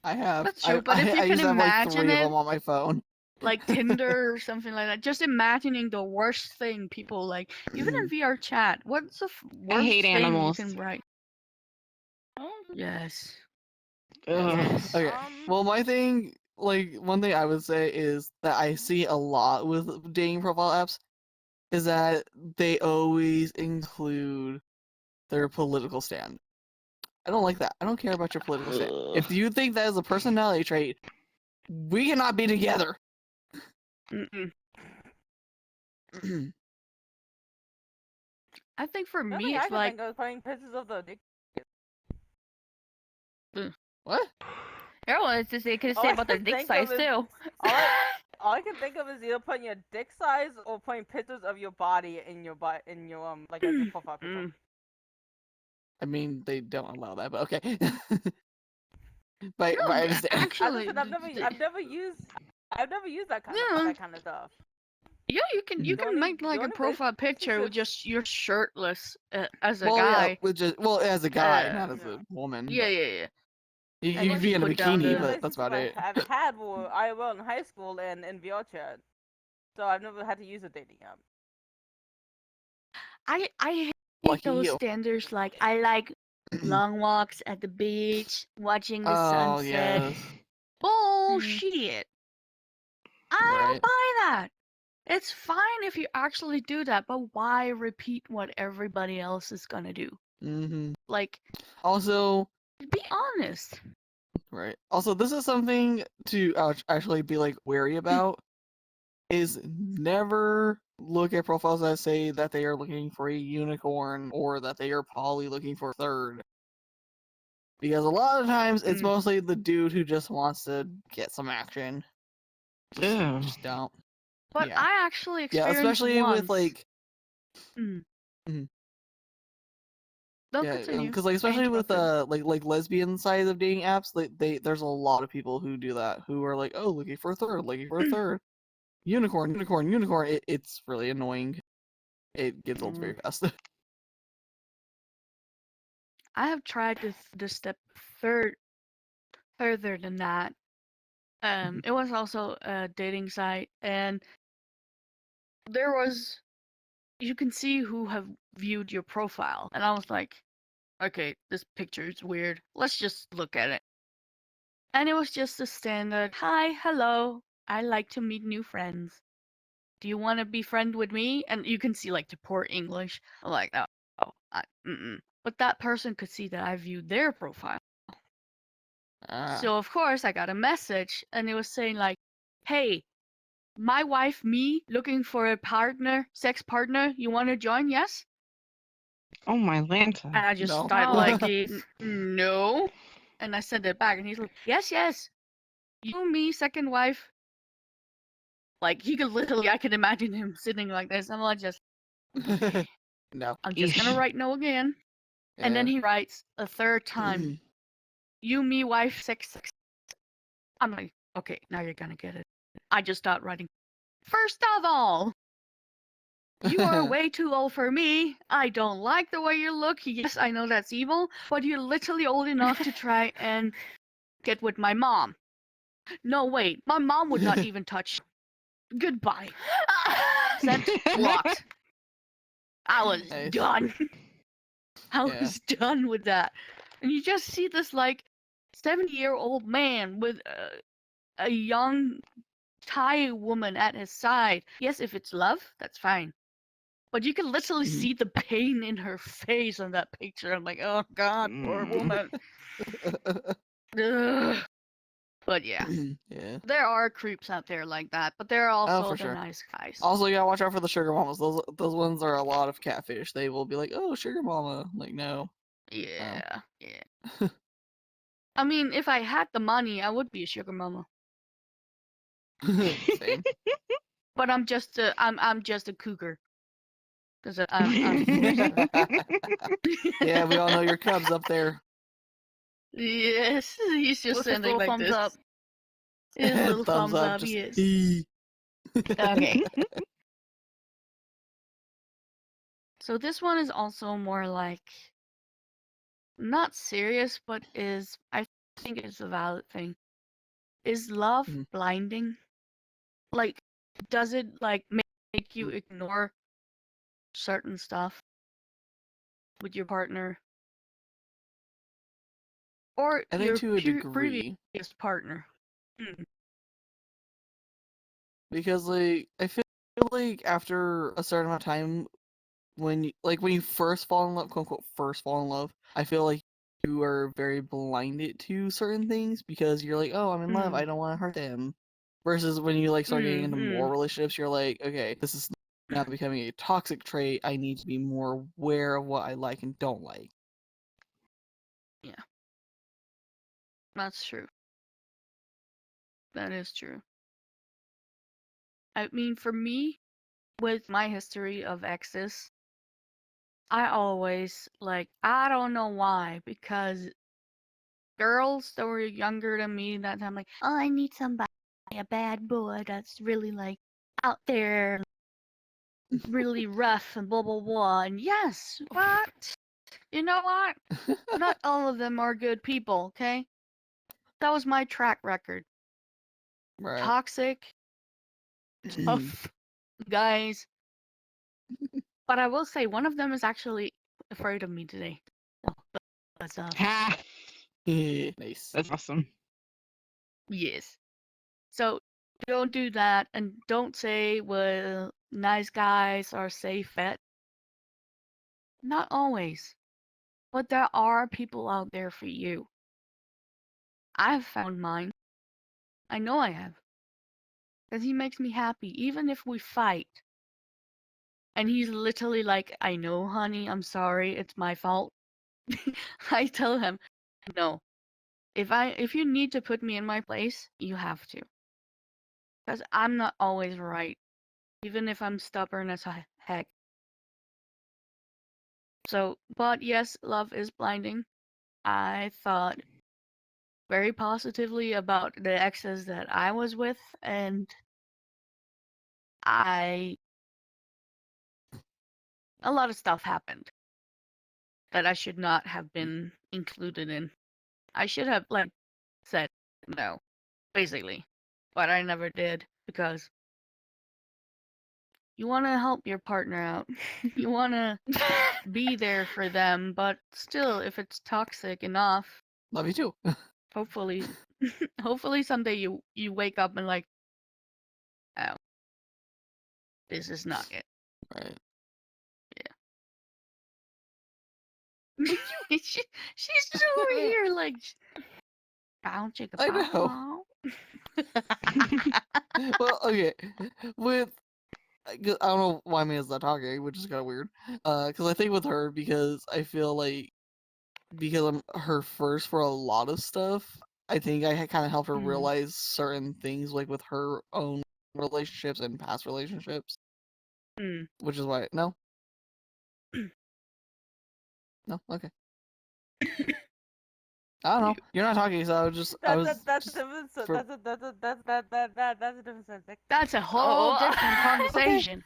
I have. That's true, but if you I can used to have like 3 imagine of it- them on my phone. Like Tinder or something like that. Just imagining the worst thing people like, even in VR chat. What's the worst hate thing animals. you can write? Yes. Ugh. Yes. Okay. Well, my thing, like, one thing I would say is that I see a lot with dating profile apps is that they always include their political stand. I don't like that. I don't care about your political stand. If you think that is a personality trait, we cannot be together. Mm-mm. I think for The me, thing I it's can like, think of is putting pictures of the dick. What? Everyone is just they could All say I about their can dick think size of is- too. All I can think of is either putting your dick size or putting pictures of your body in your like as your profile picture. mm, I mean, they don't allow that, but okay. but no, I understand. As I actually, said, I've never used that kind of stuff. yeah, you can The make like the a only profile picture with relationships- just you're shirtless as a Well, guy. yeah, as a guy, not as yeah. a woman. Yeah, but yeah. You And can just be in a put down bikini, the- but that's about it. I've had were IRL in high school and in VR chat, so I've never had to use a dating app. I hate Lucky those you. standards. Like I like long walks at the beach, watching the Oh, sunset. yes. Bullshit. I Right. don't buy that. It's fine if you actually do that, but why repeat what everybody else is gonna do? Mm-hmm. Like, Also, be honest. right. Also, this is something to actually be like wary about. Is never look at profiles that say that they are looking for a unicorn or that they are poly looking for a third. Because a lot of times it's Mm. mostly the dude who just wants to get some action. Ew. Just don't. But Yeah. I actually Yeah, experienced especially once. with like Mm. Mhm. Don't yeah, continue. because like I especially with interrupted. like lesbian side of dating apps, there's a lot of people who do that who are like, oh, looking for a third, unicorn. It's really annoying. It gets old very fast. I have tried this step further than that. It was also a dating site, and there was you can see who have viewed your profile, and I was like, okay, this picture is weird. Let's just look at it. And it was just a standard, hi, hello, I like to meet new friends. do you want to be friend with me? And you can see like the poor English. I'm like, mm-mm. But that person could see that I viewed their profile. Ah. So of course I got a message and it was saying like, hey, my wife, me, looking for a partner, sex partner. You want to join? Yes? Oh my Lanta. And I just No. started No. like, no. And I sent it back and he's like, yes, yes. You, me, second wife. Like he could literally, I could imagine him sitting like this. I'm like, just, okay. No. I'm just gonna Eesh. write no again. And then Yeah. he writes a third time, you, me, wife, sex. I'm like, okay, now you're gonna get it. I just start writing. First of all, you are way too old for me. I don't like the way you look. Yes, I know that's evil, but you're literally old enough to try and get with my mom. No, wait, my mom would not even touch. Goodbye. Sent, blocked. I was Nice. done. I Yeah. was done with that. And you just see this like 70-year-old man with a young Thai woman at his side. Yes, if it's love, that's fine. But you can literally Mhm. see the pain in her face on that picture. I'm like, oh god, poor woman. Ugh. But yeah, Yeah. there are creeps out there like that, but there are also for the sure. nice guys. Also, you gotta watch out for the sugar mamas. Those ones are a lot of catfish. They will be like, "Oh, sugar mama." Like, no. Yeah, yeah. I mean, if I had the money, I would be a sugar mama. Same. But I'm just a cougar. Cause I'm Yeah, we all know your cubs up there. Yes, he's just With his sending little like thumbs this. up. His little thumbs up, just yes. "Ee." Okay. So this one is also more like not serious, but I think it's a valid thing. Is love Mhm. blinding? Like, does it like make you ignore certain stuff with your partner or I think your to a degree, previous partner? Hmm. because like I feel like after a certain amount of time, when you first fall in love, quote unquote, first fall in love, I feel like you are very blinded to certain things because you're like, oh, I'm in love, I don't want to hurt them. Versus when you like start getting into more relationships, you're like, okay, this is now becoming a toxic trait. I need to be more aware of what I like and don't like. Yeah. That's true. That is true. I mean, for me, with my history of exes, I always like, I don't know why, because girls that were younger than me that time, like, oh, I need somebody, a bad boy that's really like out there, really rough and blah blah blah. And yes, what? You know what? Not all of them are good people, okay? That was my track record. Right. Toxic, tough guys. But I will say one of them is actually afraid of me today. That's Ha! Nice. That's awesome. yes. So don't do that, and don't say, well, nice guys are safe bet. Not always. But there are people out there for you. I've found mine. I know I have. Because he makes me happy, even if we fight. And he's literally like, I know, honey, I'm sorry, it's my fault. I tell him, no. If you need to put me in my place, you have to. Because I'm not always right. Even if I'm stubborn as heck. So, but yes, love is blinding. I thought very positively about the exes that I was with, and a lot of stuff happened that I should not have been included in. I should have like said no, basically, but I never did because you want to help your partner out. You want to be there for them, but still, if it's toxic enough, Love you too. hopefully, hopefully someday you wake up and like, oh, this is not it. Right. She's just over here like, bow chicka I know. bow. Well, okay. With I don't know why Mia's not talking, which is kind of weird. Because I think with her, because I feel like because I'm her first for a lot of stuff, I think I kind of helped her realize certain things, like with her own relationships and past relationships. Which is why no. No, okay. I don't know. You're not talking, so I was just. That's a different subject. That's a whole Oh. different conversation.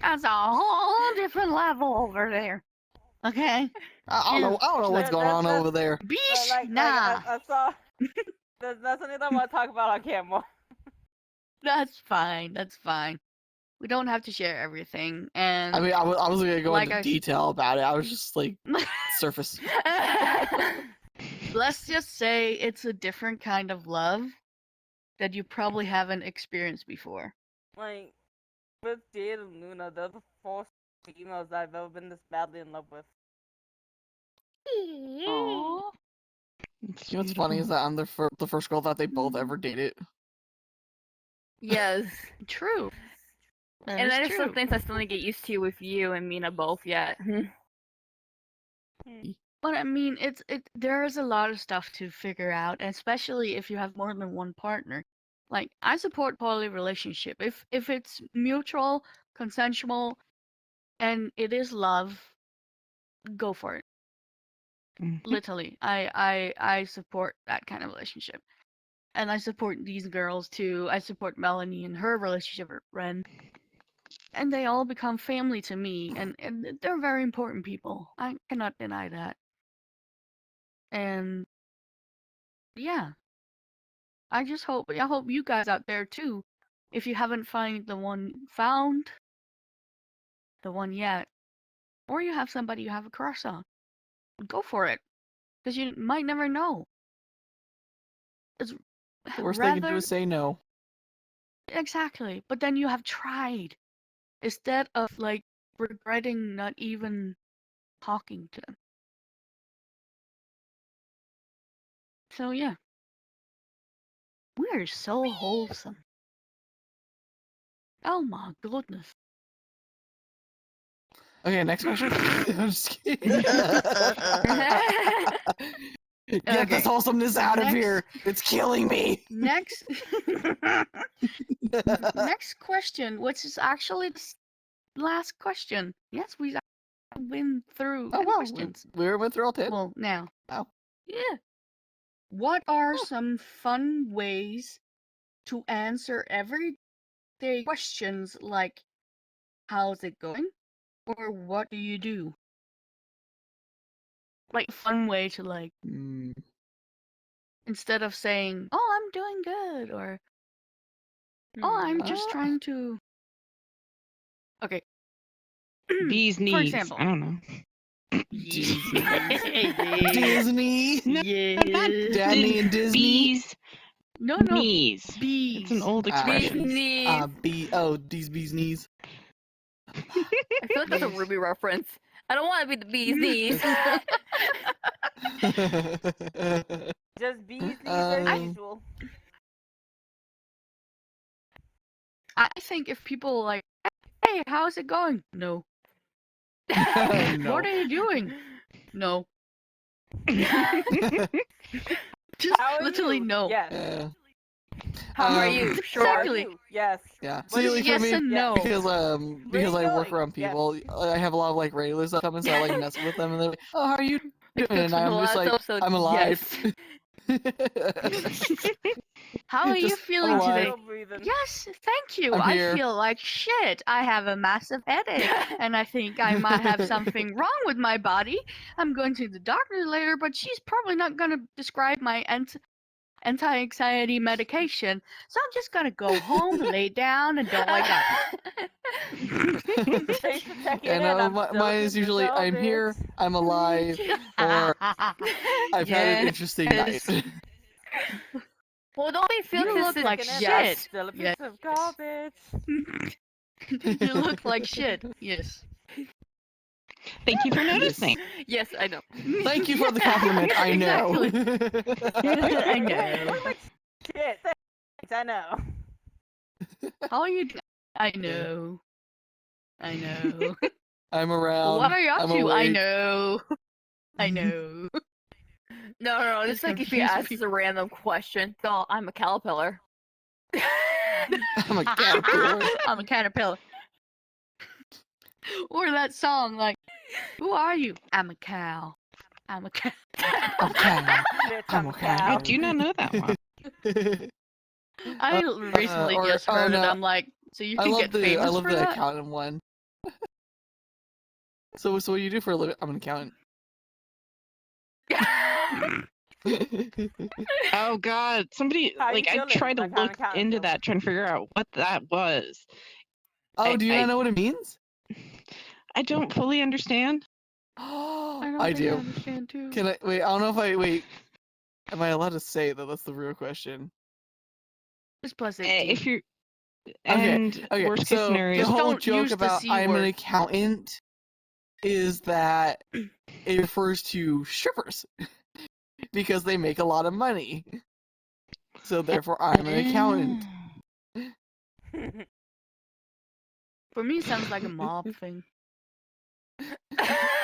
That's a whole different level over there. Okay? I don't know what's going on over there. Beesh? Nah. I saw. That's something I want to talk about on camera. That's fine. That's fine. We don't have to share everything. And I mean, I was gonna go like into I- detail about it. I was just like surface. let's just say it's a different kind of love that you probably haven't experienced before. Like, with Jade and Luna, they're the first females I've ever been this badly in love with. Aww. You know what's funny is that I'm the first girl that they both ever dated. Yes. True. And that is true. some things I still need to get used to with you and Mina both yet. But I mean, there is a lot of stuff to figure out, especially if you have more than one partner. Like, I support poly relationship. If it's mutual, consensual, and it is love, go for it. Literally, I support that kind of relationship, and I support these girls too. I support Melanie and her relationship with Ren, and they all become family to me, and they're very important people. I cannot deny that. And yeah, I hope you guys out there too, if you haven't found the one yet, or you have somebody you have a crush on, go for it, because you might never know. It's The worst they can do is say no. Exactly, but then you have tried, instead of like regretting not even talking to them. So yeah, we're so wholesome. Oh my goodness. Okay, next question. I'm just kidding. Get this wholesomeness out of here. It's killing me. Next question, which is actually the last question. Yes, we've been through 10 questions. We went through all 10. Well, now. Wow. Yeah. What are some fun ways to answer everyday questions like, how's it going? Or what do you do? Like, fun way to like, instead of saying, oh, I'm doing good, or oh, I'm just trying to. Okay. Bee's knees. For example. I don't know. Disney. Yeah. Danny and Disney. Bees No. knees. Bees. It's an old expression. These bees knees. I feel like that's a Ruby reference. I don't want to be the bee's knees. Just bees knees as usual. I think if people like, hey, how's it going? No. No. What are you doing? No. Just How are literally you? no. Yes. How are you? How are Exactly. you? Yes. Yeah. But See, it's like, yes for me, and no. because I work going? around people, I have a lot of like regulars that come and so I like mess with them and they're like, oh, how are you doing? And I'm just like, I'm alive. How are you Just feeling alive. today? Still breathing. Yes, thank you. I'm I here. feel like shit. I have a massive headache, and I think I might have something wrong with my body. I'm going to the doctor later, but she's probably not going to prescribe my anti-anxiety medication. So I'm just going to go home, lay down, and don't wake up. Thanks for checking And in. I'm mine is usually I'm here, I'm alive, or I've had an interesting night. Well, don't be feel You look like Checking in. shit. Still a piece Yes. of garbage. You look like shit. Yes. Thank you for noticing. Yes, I know. Thank you for the compliment. I know. Exactly. I know. Look like shit. Thanks, I know. How are you doing? I know. I know. I'm around. What are you up I'm to? I awake. know. I know. No. It's like if you confuse ask us a random question. So I'm a caterpillar. I'm a caterpillar. I'm a caterpillar. Or that song, like, who are you? I'm a cow. I'm a cow. Okay. Bitch, I'm I'm a okay. I cow. do not know that one. I recently or- just oh, heard it. no. I'm like, so you I can love get the famous for that? accountant one. So what do you do for a living? I'm an accountant. Oh God, somebody How you I feeling? tried to Like, how an look accountant into feels? that, trying to figure out what that was. Oh, do you I- not know what it means? I don't fully understand. I don't I think do. I understand too. Can I wait? I don't know if I wait. Am I allowed to say that? That's the real question. It's plus Eh, 18. If you're Okay, and Okay, worst case so scenario, the Just whole don't joke use the about C I'm an word. accountant is that it refers to strippers because they make a lot of money. So therefore, I'm an accountant. For me, it sounds like a mob thing.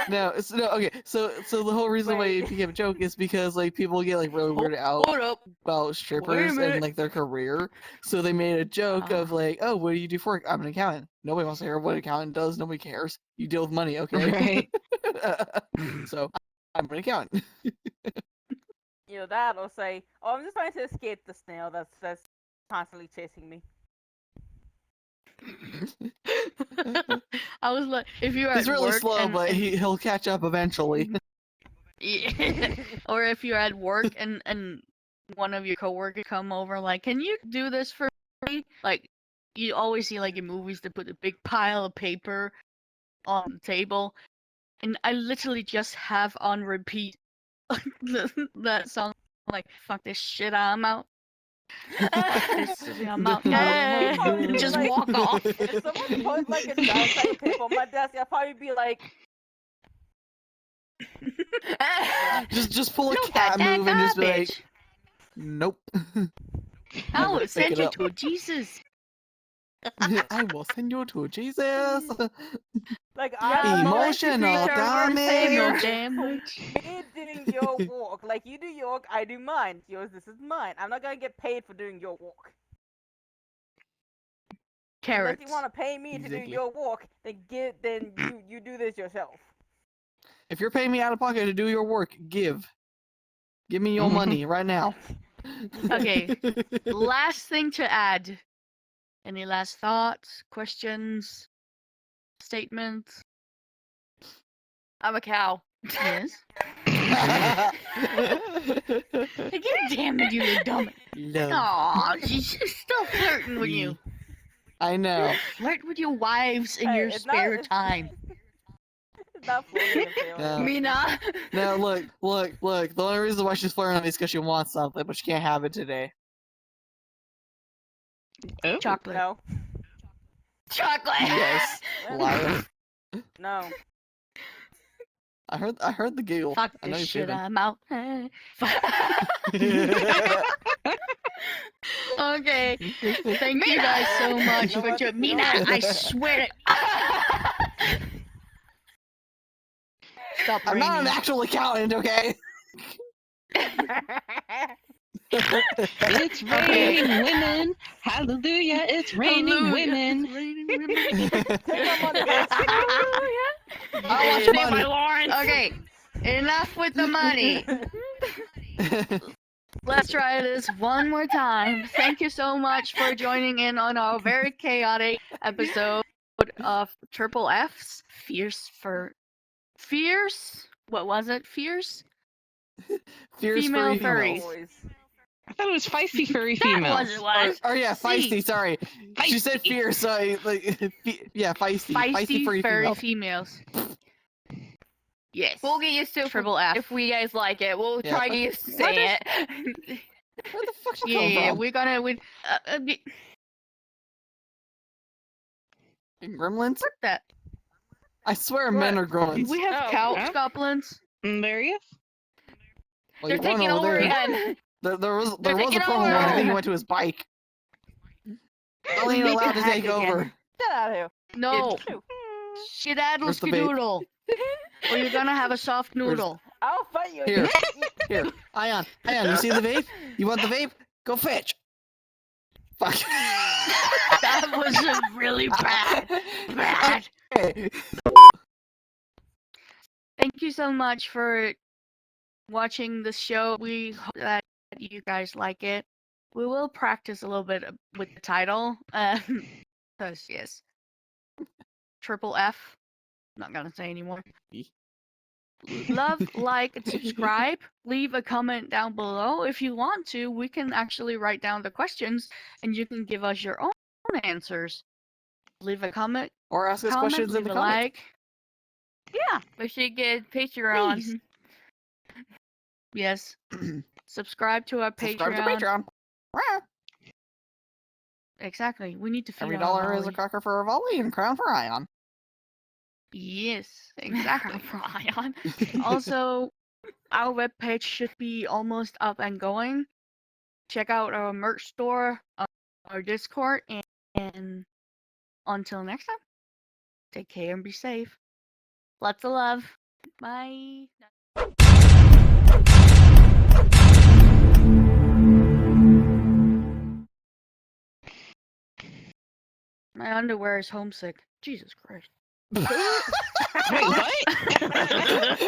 No, okay. So the whole reason why it Wait. became a joke is because like people get like really weirded out Hold up. about strippers and minute. like their career. So they made a joke of Ah. like, oh, what do you do for work? I'm an accountant. Nobody wants to hear what an accountant does. Nobody cares. You deal with money, okay? right? So I'm an accountant. You know, that'll say, oh, I'm just trying to escape the snail that's constantly chasing me. I was like, if you're He's at really work slow, and, but he'll catch up eventually. Yeah. Or if you're at work and one of your coworkers come over, like, can you do this for me? Like, you always see like in movies they put a big pile of paper on the table, and I literally just have on repeat that song, like, fuck this shit, I'm out. This is I'm out. I'd probably be Just like- walk off. If someone put like a giant sack of paper on my desk, I'd probably be like, just pull a Look cat at that move and just be like, garbage. nope. I will pick send it you up. to Jesus. I will send you to Jesus. like Yeah, I'm going to Emotional be Emotional damage. damage. me doing your walk. Like you do your walk, I do mine. Yours, this is mine. I'm not gonna get paid for doing your walk. Unless Carrots. you want to pay me to do Exactly. your walk, then you do this yourself. If you're paying me out of pocket to do your work, give me your money right now. Okay. Last thing to add. Any last thoughts, questions, statements? I'm a cow. Yes. Like, you damn it, you little dumb. Love. Aw, she's still flirting with you. I know. Flirt with your wives in Hey, your it's not- spare it's- time. It's not flirting and failing. No. Mina. No, look. The only reason why she's flirting is because she wants something, but she can't have it today. Oh, Chocolate. No, Chocolate. Yes, liar. no. I heard the giggle. Fuck I know this you're shit, kidding. I'm out. Okay. Thank you guys so much You know for what? joining. You know Mina, what? I swear to. Stop I'm not an ringing. actual accountant, okay? it's raining women. Hallelujah! It's raining Hallelujah, women. it's raining women. Take my money, bitch. I want Yeah. your money. Lawrence. Okay, enough with the money. Let's try this one more time. Thank you so much for joining in on our very chaotic episode of Triple F's Fierce? What was it? Fierce? Fierce Female furry furries. females. Boys. I thought it was feisty furry That female. was it was. Or yeah, C. feisty. Sorry, she said Feisty. fierce. So yeah, feisty. Feisty furry furry female. females. Yes. We'll get used to it Triple F. if we guys like it. We'll Yeah, try to but- get used to where saying it. Where the fuck's she coming Yeah, from? we're gonna. Gremlins? Frick that. I swear men are gremlins. We have Oh, couch yeah. goblins. There he is. Well, They're you went taking over there. again. There was They're a taking promo one. I think over. he went to his bike. Not We even need to allowed to hack take again. over. Get out of here. No. Shoot. Skedaddle Where's the vape? skedoodle. Or you're gonna have a soft Where's- noodle. I'll fight you. Here. Here, Ion, you see the vape? You want the vape? Go fetch. Fuck. That was really bad. Bad. Okay. Thank you so much for watching the show. We hope that you guys like it. We will practice a little bit with the title. Because, yes. Triple F. Not gonna say anymore. Love, like, and subscribe. Leave a comment down below. If you want to, we can actually write down the questions and you can give us your own answers. Leave a comment, Or ask us questions in leave the a comments. like. Yeah, We should get Patreon. Please. Yes. Subscribe to our Subscribe Patreon. to Patreon. Rah. Exactly. We need to feed Every our dollar is a Molly. cracker for a volley and a crown for Ion. Yes, exactly. From Ion. Also, our webpage should be almost up and going. Check out our merch store, our Discord, and until next time, take care and be safe. Lots of love. Bye. My underwear is homesick. Jesus Christ. Wait, what?